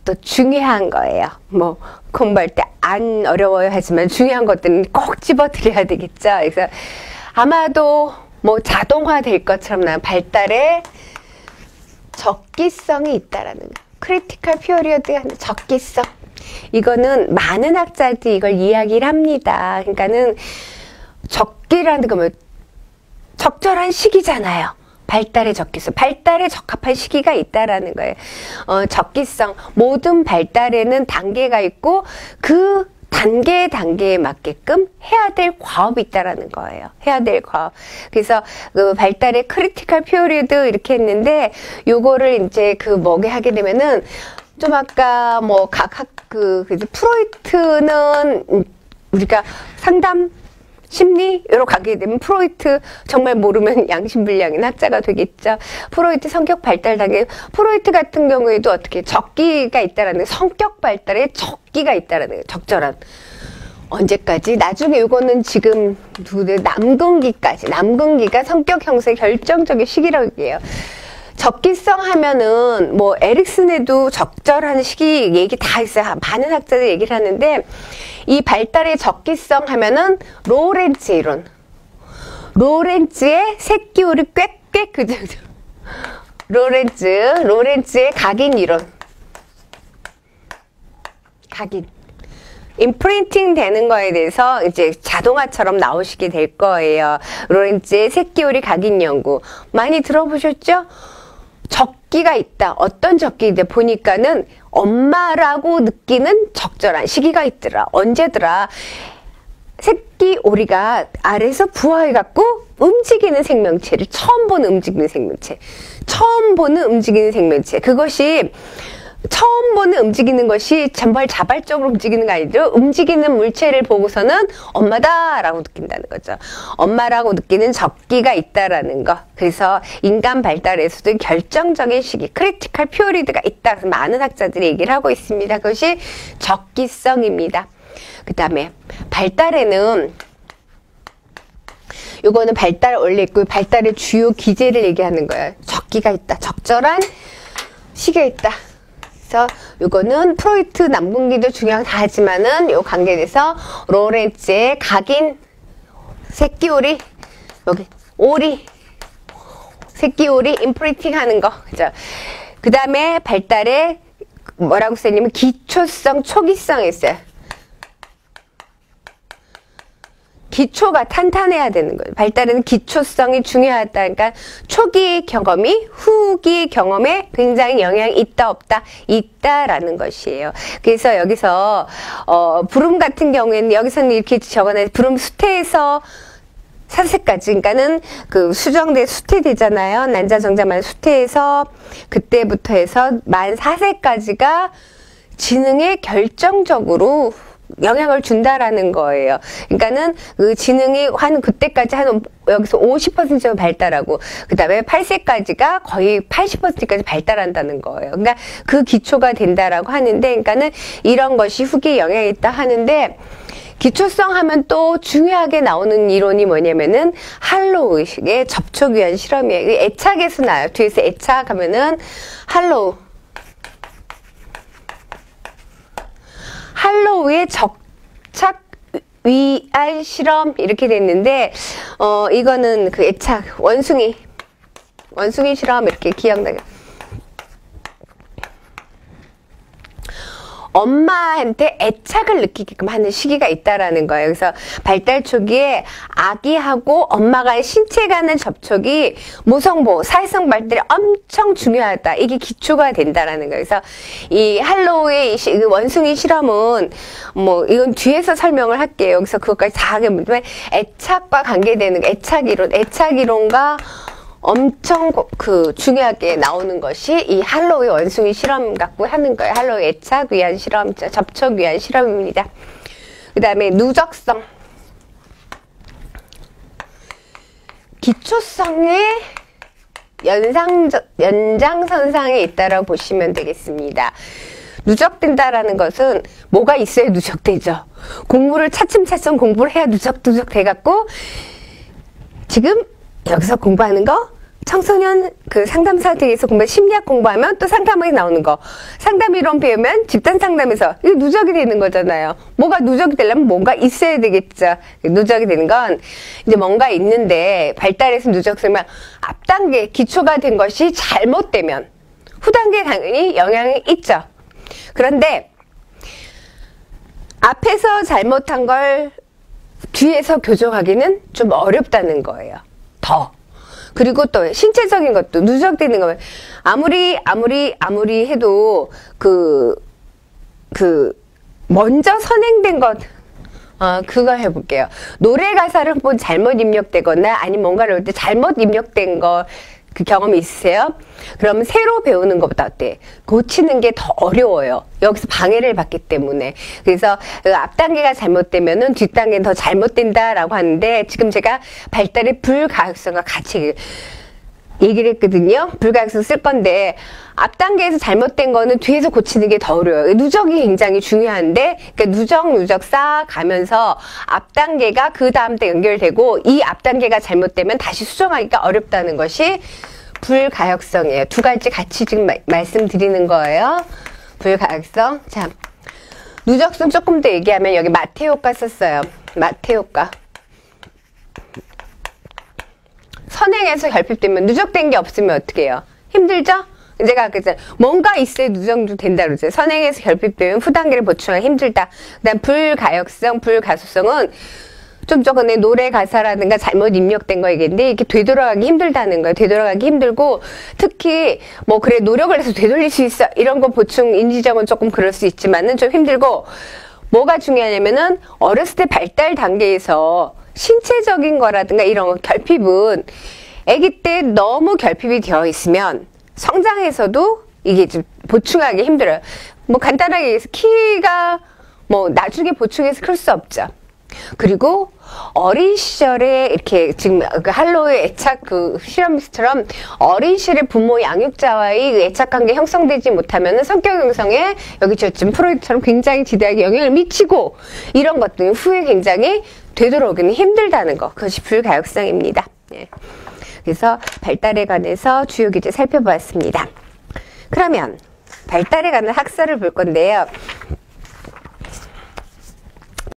또 중요한 거예요. 뭐 공부할 때 안 어려워요 하지만 중요한 것들은 꼭 집어드려야 되겠죠. 그래서 아마도 뭐 자동화 될 것처럼 난 발달에 적기성이 있다라는 거. 크리티컬 피리어드가 하는 적기성. 이거는 많은 학자들이 이걸 이야기를 합니다. 그러니까는 적기라는 거 뭐 적절한 시기잖아요. 발달의 적기성, 발달에 적합한 시기가 있다라는 거예요. 적기성, 모든 발달에는 단계가 있고 그 단계에 맞게끔 해야 될 과업이 있다라는 거예요. 해야 될 과업. 그래서 그 발달의 크리티컬 피리어드 이렇게 했는데 요거를 이제 그 뭐게 하게 되면은 좀 아까 뭐 프로이트는 우리가 상담 심리로 가게 되면 프로이트 정말 모르면 양심불량인 학자가 되겠죠. 프로이트 성격 발달 단계. 프로이트 같은 경우에도 어떻게 적기가 있다라는 성격 발달에 적기가 있다라는 거예요. 적절한. 언제까지? 나중에 이거는 지금 남근기가 성격 형성의 결정적인 시기라고 얘기해요. 적기성 하면은 뭐 에릭슨에도 적절한 시기 얘기 다 있어요. 많은 학자들이 얘기를 하는데 이 발달의 적기성 하면은 로렌츠 이론. 로렌츠의 새끼오리 꽥꽥 그 정도. 로렌츠의 각인 이론. 각인. 임프린팅 되는 거에 대해서 이제 자동화처럼 나오시게 될 거예요. 로렌츠의 새끼오리 각인 연구. 많이 들어보셨죠? 적기가 있다. 어떤 적기인데 보니까는 엄마라고 느끼는 적절한 시기가 있더라. 언제더라? 새끼 오리가 알에서 부화해갖고 움직이는 생명체를 처음 보는 움직이는 생명체. 그것이 처음 보는 움직이는 것이 정말 자발적으로 움직이는 거 아니죠. 움직이는 물체를 보고서는 엄마다라고 느낀다는 거죠. 엄마라고 느끼는 적기가 있다라는 거. 그래서 인간 발달에서도 결정적인 시기, 크리티컬 피리어드가 있다. 그래서 많은 학자들이 얘기를 하고 있습니다. 그것이 적기성입니다. 그 다음에 발달에는 요거는 발달 원래 있고 발달의 주요 기제를 얘기하는 거예요. 적기가 있다. 적절한 시기가 있다. 그래서 요거는 프로이트 남근기도 중요하다 하지만은 요 관계에서 로렌츠의 각인 새끼오리 여기 오리 새끼오리 임프린팅 하는 거 그죠? 그 다음에 발달에 뭐라고 써있냐면 기초성 초기성 있어요. 기초가 탄탄해야 되는 거예요. 발달에는 기초성이 중요하다. 그러니까 초기 경험이 후기 경험에 굉장히 영향이 있다 없다? 있다라는 것이에요. 그래서 여기서 부름 같은 경우에는 여기서는 이렇게 적어놔요. 부름 수태에서 4세까지 그러니까는 그 수정대 수태되잖아요. 난자정자만 수태에서 그때부터 해서 만 4세까지가 지능에 결정적으로 영향을 준다라는 거예요. 그러니까는 그 지능이 그때까지 여기서 50% 발달하고, 그 다음에 8세까지가 거의 80%까지 발달한다는 거예요. 그러니까 그 기초가 된다라고 하는데, 그러니까는 이런 것이 후기에 영향이 있다 하는데, 기초성 하면 또 중요하게 나오는 이론이 뭐냐면은 할로우의 접촉 위한 실험이에요. 애착에서 나요. 뒤에서 애착 하면은 할로우의 접착 위한 실험 이렇게 됐는데 이거는 그 애착 원숭이 실험 이렇게 기억나게 엄마한테 애착을 느끼게끔 하는 시기가 있다라는 거예요. 그래서 발달 초기에 아기하고 엄마가 신체 간의 접촉이 모성보, 사회성 발달이 엄청 중요하다. 이게 기초가 된다라는 거예요. 그래서 이 할로우의 원숭이 실험은 뭐 이건 뒤에서 설명을 할게요. 여기서 그것까지 다 하게 보면 애착과 관계되는 애착 이론과 엄청 중요하게 나오는 것이 이 할로우의 원숭이 실험 갖고 하는 거예요. 할로우의 애착 위한 실험, 접촉 위한 실험입니다. 그 다음에 누적성. 기초성의 연장선상에 있다라고 보시면 되겠습니다. 누적된다라는 것은 뭐가 있어야 누적되죠. 공부를 차츰차츰 공부를 해야 누적 돼갖고 지금 여기서 공부하는 거 청소년 그 상담사 등에서 심리학 공부하면 또 상담이 나오는 거. 상담 이론 배우면 집단 상담에서 이거 누적이 되는 거잖아요. 뭐가 누적이 되려면 뭔가 있어야 되겠죠. 누적이 되는 건 이제 뭔가 있는데 발달해서 누적되면 앞 단계 기초가 된 것이 잘못되면 후 단계에 당연히 영향이 있죠. 그런데 앞에서 잘못한 걸 뒤에서 교정하기는 좀 어렵다는 거예요. 더. 그리고 또 신체적인 것도 누적되는 거면 아무리 해도 먼저 선행된 것 그거 해볼게요. 노래 가사를 한번 잘못 입력되거나 아니면 뭔가를 할 때 잘못 입력된 거 그 경험이 있으세요? 그러면 새로 배우는 것보다 어때? 고치는 게 더 어려워요. 여기서 방해를 받기 때문에. 그래서 그 앞 단계가 잘못되면은 뒷 단계는 더 잘못된다라고 하는데 지금 제가 발달의 불가역성과 같이 얘기를 했거든요. 불가역성 쓸 건데 앞 단계에서 잘못된 거는 뒤에서 고치는 게 더 어려워요. 누적이 굉장히 중요한데 그러니까 누적 쌓아가면서 앞 단계가 그 다음 때 연결되고 이 앞 단계가 잘못되면 다시 수정하기가 어렵다는 것이 불가역성이에요. 두 가지 같이 지금 말씀드리는 거예요. 불가역성. 자, 누적성 조금 더 얘기하면 여기 마테효과 썼어요. 마테효과. 선행에서 결핍되면 누적된 게 없으면 어떻게 해요? 힘들죠? 제가 그랬잖아요. 뭔가 있어야 누적도 된다 그러죠. 선행에서 결핍되면 후 단계를 보충하기 힘들다. 그다음 불가역성, 불가소성은 좀 전에 노래 가사라든가 잘못 입력된 거 얘기인데 이렇게 되돌아가기 힘들다는 거예요. 되돌아가기 힘들고 특히 뭐 그래 노력을 해서 되돌릴 수 있어 이런 거 보충 인지적은 조금 그럴 수 있지만은 좀 힘들고 뭐가 중요하냐면은 어렸을 때 발달 단계에서 신체적인 거라든가 이런 결핍은 아기 때 너무 결핍이 되어 있으면 성장에서도 이게 좀 보충하기 힘들어요. 뭐 간단하게 얘기해서 키가 뭐 나중에 보충해서 클 수 없죠. 그리고 어린 시절에 이렇게 지금 그 할로의 애착 그 실험처럼 어린 시절에 부모 양육자와의 그 애착 관계 형성되지 못하면은 성격 형성에 여기 지금 프로이트처럼 굉장히 지대하게 영향을 미치고 이런 것들이 후에 굉장히 되돌아오기는 힘들다는 거. 그것이 불가역성입니다. 예. 그래서 발달에 관해서 주요 기제 살펴보았습니다. 그러면 발달에 관한 학설을 볼 건데요.